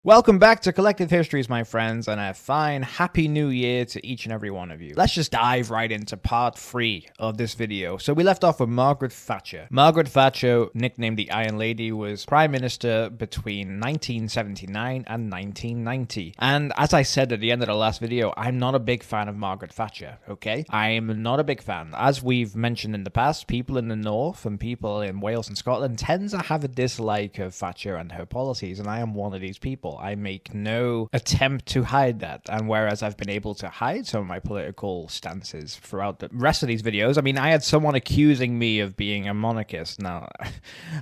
Welcome back to Collective Histories, my friends, and a fine Happy New Year to each and every one of you. Let's just dive right into part 3 of this video. So we left off with Margaret Thatcher. Margaret Thatcher, nicknamed the Iron Lady, was Prime Minister between 1979 and 1990. And as I said at the end of the last video, I'm not a big fan of Margaret Thatcher, okay? I'm not a big fan. As we've mentioned in the past, people in the north and people in Wales and Scotland tend to have a dislike of Thatcher and her policies, and I am one of these people. I make no attempt to hide that, and whereas I've been able to hide some of my political stances throughout the rest of these videos, I mean, I had someone accusing me of being a monarchist. Now,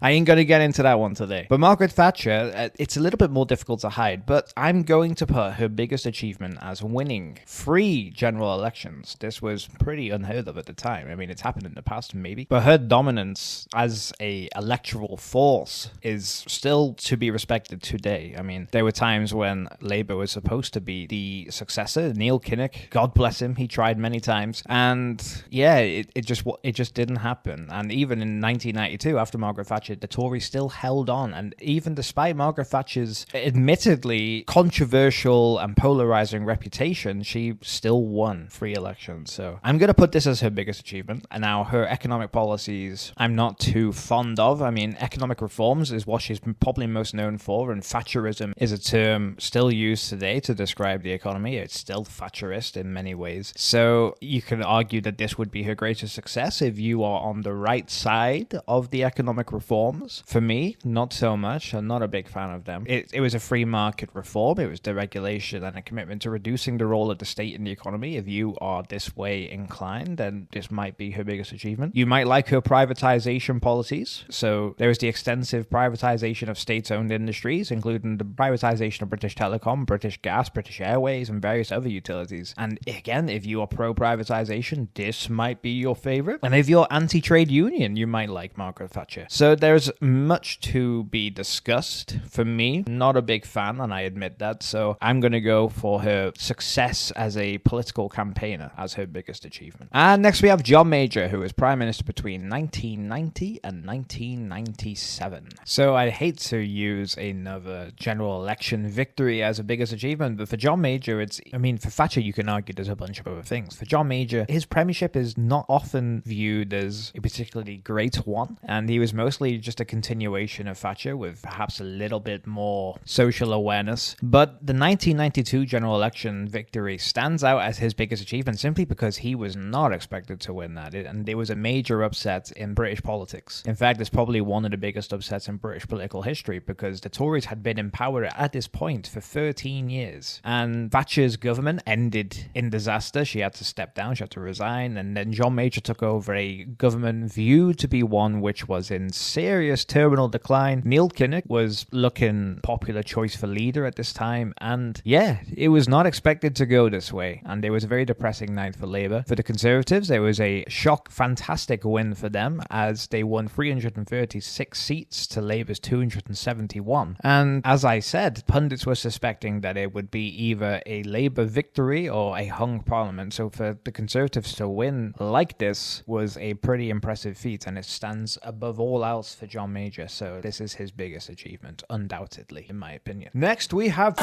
I ain't gonna get into that one today. But Margaret Thatcher, it's a little bit more difficult to hide, but I'm going to put her biggest achievement as winning 3 general elections. This was pretty unheard of at the time. I mean, it's happened in the past, maybe, but her dominance as a electoral force is still to be respected today. I mean, there were times when Labour was supposed to be the successor. Neil Kinnock, God bless him, he tried many times, and yeah, it just didn't happen. And even in 1992, after Margaret Thatcher, the Tories still held on, and even despite Margaret Thatcher's admittedly controversial and polarizing reputation, she still won 3 elections. So I'm going to put this as her biggest achievement. And now her economic policies, I'm not too fond of. I mean, economic reforms is what she's probably most known for, and Thatcherism is a term still used today to describe the economy. It's still Thatcherist in many ways. So you can argue that this would be her greatest success if you are on the right side of the economic reforms. For me, not so much. I'm not a big fan of them. It was a free market reform. It was deregulation and a commitment to reducing the role of the state in the economy. If you are this way inclined, then this might be her biggest achievement. You might like her privatization policies. So there was the extensive privatization of state-owned industries, including the privatization of British Telecom, British Gas, British Airways, and various other utilities. And again, if you are pro-privatization, this might be your favorite. And if you're anti-trade union, you might like Margaret Thatcher. So there's much to be discussed. For me, not a big fan, and I admit that. So I'm going to go for her success as a political campaigner as her biggest achievement. And next we have John Major, who was Prime Minister between 1990 and 1997. So I hate to use another general election victory as a biggest achievement, but for John Major, for Thatcher, you can argue there's a bunch of other things. For John Major, his premiership is not often viewed as a particularly great one, and he was mostly just a continuation of Thatcher with perhaps a little bit more social awareness. But the 1992 general election victory stands out as his biggest achievement simply because he was not expected to win that, and it was a major upset in British politics. In fact, it's probably one of the biggest upsets in British political history because the Tories had been in power at this point for 13 years, and Thatcher's government ended in disaster. She had to step down, she had to resign, and then John Major took over a government viewed to be one which was in serious terminal decline. Neil Kinnock was looking popular choice for leader at this time, and yeah, it was not expected to go this way, and it was a very depressing night for Labour. For the Conservatives, there was a fantastic win for them as they won 336 seats to Labour's 271, and as I said, pundits were suspecting that it would be either a Labour victory or a hung parliament. So for the Conservatives to win like this was a pretty impressive feat, and it stands above all else for John Major. So this is his biggest achievement, undoubtedly, in my opinion. Next, we have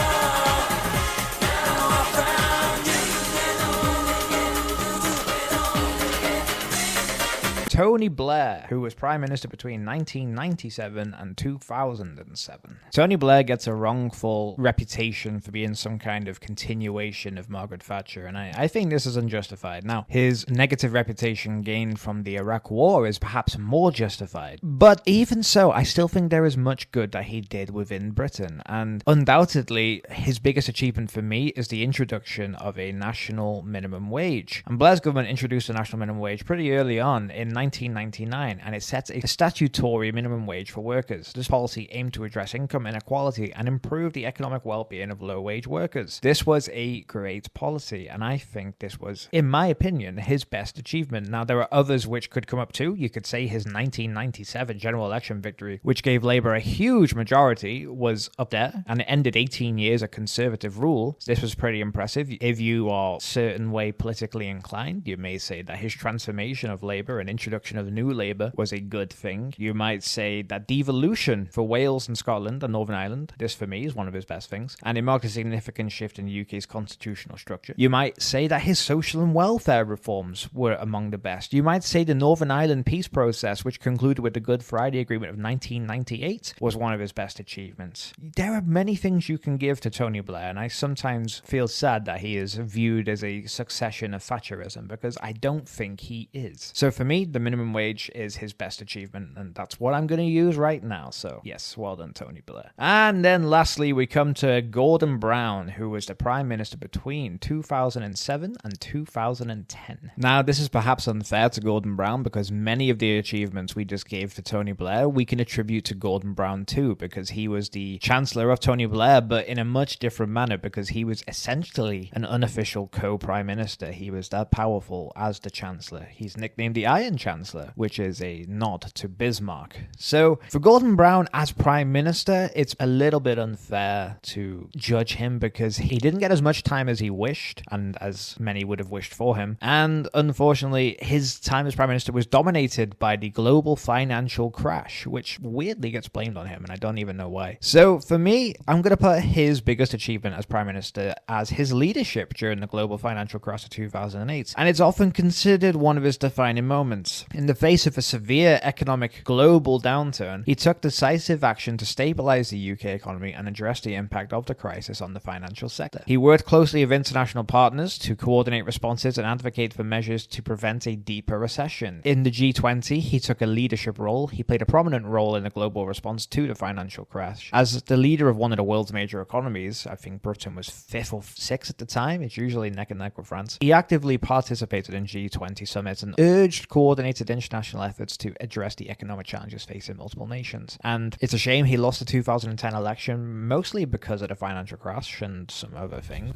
Tony Blair, who was Prime Minister between 1997 and 2007. Tony Blair gets a wrongful reputation for being some kind of continuation of Margaret Thatcher, and I think this is unjustified. Now, his negative reputation gained from the Iraq War is perhaps more justified, but even so, I still think there is much good that he did within Britain, and undoubtedly, his biggest achievement for me is the introduction of a national minimum wage. And Blair's government introduced a national minimum wage pretty early on in 1999, and it sets a statutory minimum wage for workers. This policy aimed to address income inequality and improve the economic well-being of low-wage workers. This was a great policy, and I think this was, in my opinion, his best achievement. Now, there are others which could come up too. You could say his 1997 general election victory, which gave Labour a huge majority, was up there, and it ended 18 years of Conservative rule. This was pretty impressive. If you are a certain way politically inclined, you may say that his transformation of Labour and introduction of New Labour was a good thing. You might say that devolution for Wales and Scotland and Northern Ireland, this for me is one of his best things, and it marked a significant shift in the UK's constitutional structure. You might say that his social and welfare reforms were among the best. You might say the Northern Ireland peace process, which concluded with the Good Friday Agreement of 1998, was one of his best achievements. There are many things you can give to Tony Blair, and I sometimes feel sad that he is viewed as a succession of Thatcherism, because I don't think he is. So for me, the minimum wage is his best achievement, and that's what I'm going to use right now. So yes, well done, Tony Blair. And then lastly, we come to Gordon Brown, who was the Prime Minister between 2007 and 2010. Now, this is perhaps unfair to Gordon Brown, because many of the achievements we just gave to Tony Blair, we can attribute to Gordon Brown too, because he was the Chancellor of Tony Blair, but in a much different manner, because he was essentially an unofficial co-Prime Minister. He was that powerful as the Chancellor. He's nicknamed the Iron Chancellor, which is a nod to Bismarck. So for Gordon Brown as Prime Minister, it's a little bit unfair to judge him, because he didn't get as much time as he wished, and as many would have wished for him. And unfortunately, his time as Prime Minister was dominated by the global financial crash, which weirdly gets blamed on him, and I don't even know why. So for me, I'm going to put his biggest achievement as Prime Minister as his leadership during the global financial crash of 2008. And it's often considered one of his defining moments. In the face of a severe economic global downturn, he took decisive action to stabilize the UK economy and address the impact of the crisis on the financial sector. He worked closely with international partners to coordinate responses and advocate for measures to prevent a deeper recession. In the G20, he took a leadership role. He played a prominent role in the global response to the financial crash. As the leader of one of the world's major economies, I think Britain was 5th or 6th at the time, it's usually neck and neck with France, he actively participated in G20 summits and urged coordinated international efforts to address the economic challenges facing multiple nations. And it's a shame he lost the 2010 election, mostly because of the financial crash and some other things.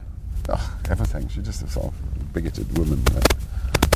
Oh, everything. She's just a sort of bigoted woman that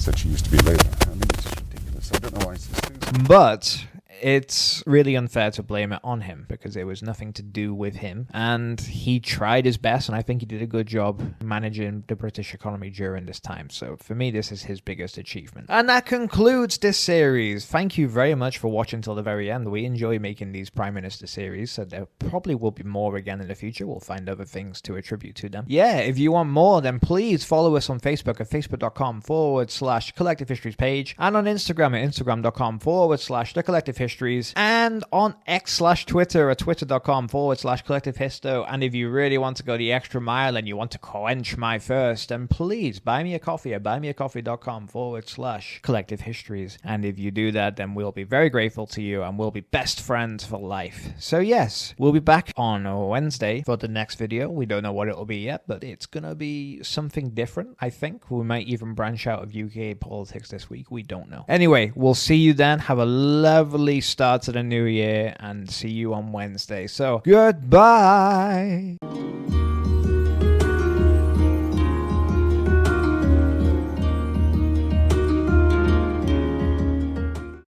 said she used to be Labour. I mean, it's ridiculous. I don't know why she's doing. But it's really unfair to blame it on him, because it was nothing to do with him, and he tried his best, and I think he did a good job managing the British economy during this time. So for me, this is his biggest achievement. And that concludes this series. Thank you very much for watching till the very end. We enjoy making these Prime Minister series, so there probably will be more again in the future. We'll find other things to attribute to them. Yeah, if you want more, then please follow us on Facebook at facebook.com/Collective Histories page, and on Instagram at instagram.com/The Collective Histories, and on X/Twitter at twitter.com/Collective Histo. And if you really want to go the extra mile and you want to quench my thirst, then please buy me a coffee at buymeacoffee.com/Collective Histories. And if you do that, then we'll be very grateful to you, and we'll be best friends for life. So yes, we'll be back on Wednesday for the next video. We don't know what it'll be yet, but it's gonna be something different, I think. We might even branch out of UK politics this week. We don't know. Anyway, we'll see you then. Have a lovely start to the new year, and see you on Wednesday. So goodbye.